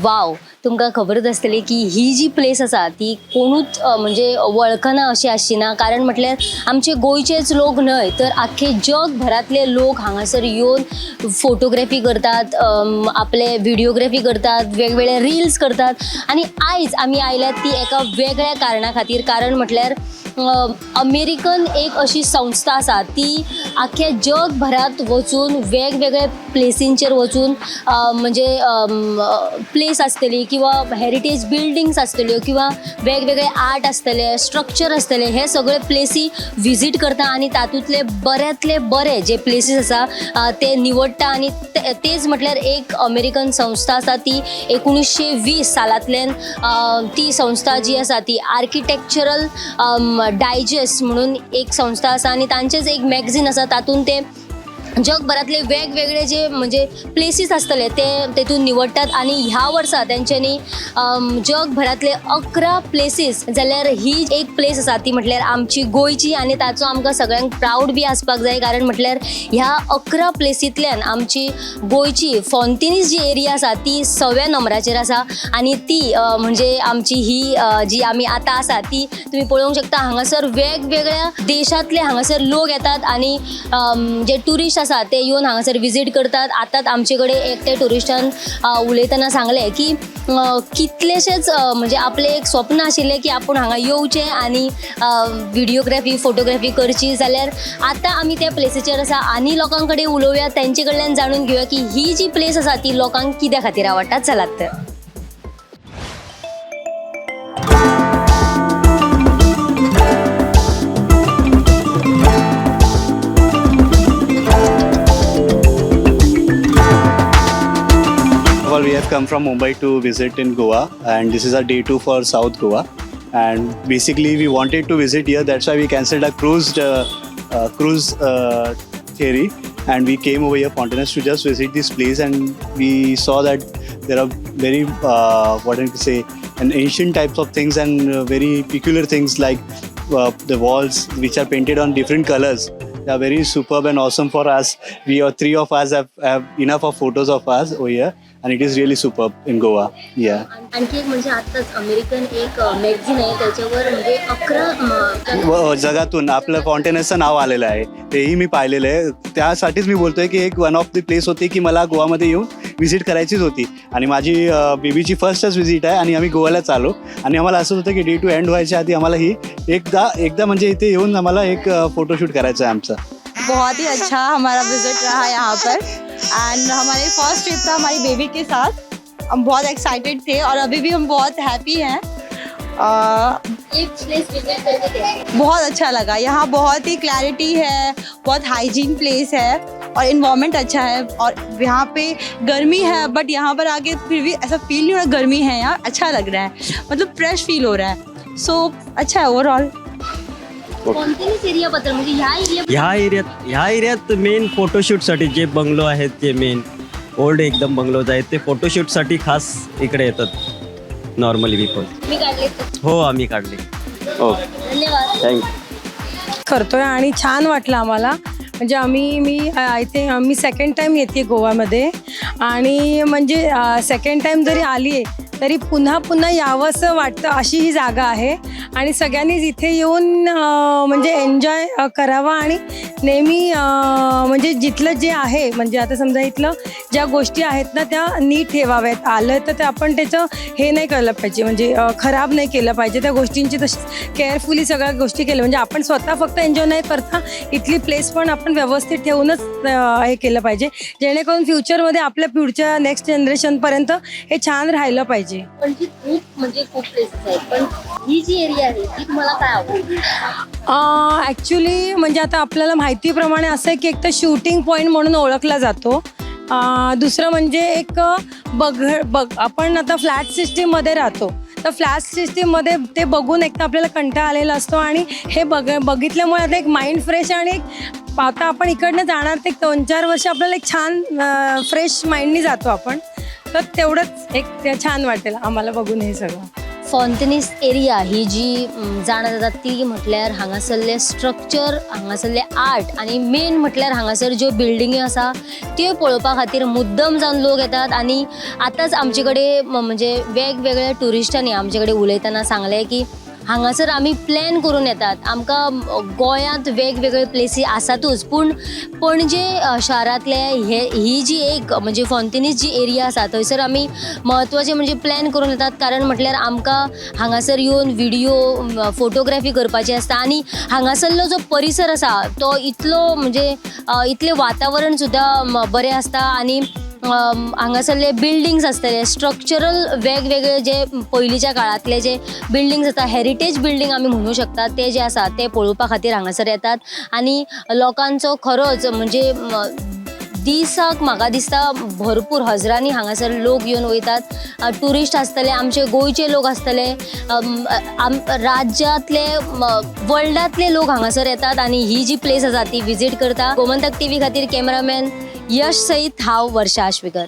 Wow, तुमकां खबरच आसतली की ही जी प्लेस आसा ती कोणूच म्हणजे वळखना अशी आसचिना. कारण म्हटल्यार आमचे गोंयचेच लोक न्हय तर आख्खे जगभरातले लोक हांगासर येवन फोटोग्राफी करतात, आपले व्हिडिओग्राफी करतात, वेगवेगळे रील्स करतात. आनी आयज आमी आयल्यात ती एका वेगळ्या कारणां खातीर. कारण म्हटल्यार अमेरिकन एक अशी संस्था आसा ती आख्ख्या जगभरात वचून वेगवेगळे प्लेसींचेर वचून म्हणजे प्लेस आसतली किंवा हेरिटेज बिल्डिंग्स आसतल्यो किंवा वेगवेगळे आर्ट आसतले, स्ट्रक्चर आसतले, हे सगळे प्लेसी विजीट करता आनी तातूंतले बऱ्यांतले बरे जे प्लेसीस आसा ते निवडटा. आनी तेच म्हटल्यार एक अमेरिकन संस्था आसा ती 1920 सालांतल्यान ती संस्था जी आसा ती आर्किटेक्चरल डायजेस्ट म्हणून एक संस्था आसा आनी तांचेच एक मॅगझीन आसा. तातूंत ते जगभरातले वेगवेगळे जे म्हणजे प्लेसीस आसतले ते तेतून निवडटात. आनी ह्या वर्सा तेंच्यांनी जगभरातले 11 प्लेसीस, जाल्यार ही एक प्लेस आसा ती म्हटल्यार आमची गोंयची आनी ताचो आमकां सगळ्यांक प्राऊड बी आसपाक जाय. कारण म्हटल्यार ह्या 11 प्लेसींतल्यान आमची गोंयची फॉन्टिनीस जी एरिया आसा ती 6व्या नंबराचेर आसा. आनी ती म्हणजे आमची ही जी आमी आतां आसा ती तुमी पळोवंक शकता. हांगासर वेगवेगळ्या देशांतले हांगासर लोक येतात आनी जे टुरिस्ट आसा ते येवन हांगासर विजीट करतात. आतांच आमचे कडेन एकटे टुरिस्टान उलयतना सांगले की कितलेशेच म्हणजे आपले एक स्वप्न आशिल्लें की आपूण हांगा येवचें आनी व्हिडिओग्राफी फोटोग्राफी करची. जाल्यार आतां आमी त्या प्लेसीचेर आसा आनी लोकां कडेन उलोवया, तेंचे कडल्यान जाणून घेवया की ही जी प्लेस आसा ती लोकांक कित्या खातीर आवडटा. चलात तर. We have come from Mumbai to visit in Goa, and this is our day 2 for South Goa. And basically, we wanted to visit here. That's why we cancelled our cruise theory, and we came over here, Fontaines, to just visit this place. And we saw that there are very what do you say, an ancient types of things and very peculiar things like the walls which are painted on different colors. They are very superb and awesome for us. We are 3 of us have enough of photos of us over here. And it is really superb in Goa. Yeah. आणखी एक म्हणजे आताच American एक magazine आहे त्याच्यावर म्हणजे 11 जगातून आपलं फॉन्टेनेसचं नाव आलेलं आहे, तेही मी पाहिलेलं आहे. त्यासाठीच मी बोलतोय की एक वन ऑफ द प्लेस होती की मला गोवामध्ये येऊन व्हिजिट करायचीच होती. आणि माझी बेबीची फर्स्टच व्हिजिट आहे आणि आम्ही गोव्यालाच आलो. आणि आम्हाला असं होतं की डे टू एंड व्हायच्या आधी आम्हाला ही एकदा म्हणजे इथे येऊन आम्हाला एक फोटोशूट करायचा आहे आमचा. बहुत ही अच्छा हमारा विजिट रहा यहाँ पर एंड हमारे फर्स्ट ट्रिप था हमारी बेबी के साथ. हम बहुत एक्साइटेड थे और अभी भी हम बहुत हैप्पी हैं. बहुत अच्छा लगा. यहाँ बहुत ही क्लैरिटी है, बहुत हाइजीन प्लेस है और इन्वायरमेंट अच्छा है. और यहाँ पे गर्मी है बट यहाँ पर आके फिर भी ऐसा फील नहीं हो रहा गर्मी है. यहाँ अच्छा लग रहा है, मतलब फ्रेश फील हो रहा है. सो अच्छा है ओवरऑल. फॉन्टेनिस एरिया बद्दल म्हणजे ह्या एरियात मेन फोटोशूटसाठी जे बंगलो आहेत, जे मेन ओल्ड एकदम बंगलोज आहेत ते फोटोशूटसाठी खास इकडे येतात नॉर्मली पीपल. मी काढले. हो आम्ही काढले. धन्यवाद. थँक्यू. करतोय आणि छान वाटलं आम्हाला. म्हणजे मी आय थिंक मी सेकंड टाईम येते गोव्यामध्ये आणि म्हणजे सेकंड टाईम जरी आली आहे तरी पुन्हा यावंसं वाटतं अशी ही जागा आहे. आणि सगळ्यांनीच इथे येऊन म्हणजे एन्जॉय करावा आणि नेहमी म्हणजे जिथलं जे आहे म्हणजे आता समजा इथलं ज्या गोष्टी आहेत ना त्या नीट ठेवाव्यात. आलं तर ते आपण त्याचं हे नाही केलं पाहिजे, म्हणजे खराब नाही केलं पाहिजे. त्या गोष्टींची तशी केअरफुली सगळ्या गोष्टी केल्या म्हणजे आपण स्वतः फक्त एन्जॉय नाही करता इथली प्लेस पण आपण व्यवस्थित ठेवूनच हे केलं पाहिजे, जेणेकरून फ्युचरमध्ये आपल्या पुढच्या नेक्स्ट जनरेशनपर्यंत हे छान राहिलं पाहिजे. पण जी खूप प्लेसेस आहेत, पण ही जी एरिया आहे ती तुम्हाला काय आवडली? ॲक्च्युली म्हणजे आता आपल्याला माहितीप्रमाणे असं आहे की एक तर शूटिंग पॉईंट म्हणून ओळखला जातो. दुसरं म्हणजे एक आपण आता फ्लॅट सिस्टीममध्ये राहतो तर फ्लॅट सिस्टीममध्ये ते बघून एक तर आपल्याला कंटाळा आलेला असतो आणि हे बघितल्यामुळे आता एक माइंड फ्रेश आणि एक आता आपण इकडनं जाणार ते 2-4 वर्ष आपल्याला एक छान फ्रेश माइंडनी जातो आपण. तर तेवढंच एक छान वाटेल आम्हाला बघून हे सगळं. फॉन्टनीस एरिया ही जी जाणा जाता ती म्हटल्यार हांगासरले स्ट्रक्चर, हांगासरले आर्ट आनी मेन म्हटल्यार हांगासर ज्यो बिल्डिंगी आसा त्यो पळोवपा खातीर मुद्दम जावन लोक येतात. आनी आतांच आमचे कडेन म्हणजे वेगवेगळ्या टुरिस्टांनी आमचे कडेन उलयतना सांगलें की हांगासर आमी प्लॅन करून येतात. आमकां गोंयांत वेगवेगळे प्लेसी आसातूच, पूण पणजे शारांतले ही जी एक म्हणजे फॉन्टनीस जी एरिया आसा थंयसर आमी म्हत्वाचे म्हणजे प्लॅन करून येतात. कारण म्हटल्यार आमकां हांगासर येवन व्हिडिओ फोटोग्राफी करपाची आसता आनी हांगासरलो जो परिसर आसा तो इतलो म्हणजे इतलें वातावरण सुद्दां बरें आसता. आनी हांगासरले बिल्डिंग्स आसतले स्ट्रक्चरल वेगवेगळे जे पयलींच्या काळांतले जे बिल्डिंग्स आसा हेरिटेज बिल्डिंग आमी म्हणू शकतात ते जे आसा ते पळोवपा खातीर हांगासर येतात. आनी लोकांचो खरोच म्हणजे दिसाक म्हाका दिसता भरपूर हजारांनी हांगासर लोक येवन वयतात. टुरिस्ट आसतले, आमचे गोंयचे लोक आसतले, राज्यांतले वर्ल्डांतले लोक हांगासर येतात आनी ही जी प्लेस आसा ती विजीट करता. गोमंतक TV खातीर कॅमेरामॅन यश सयत हांव वर्षा आश्वेकर.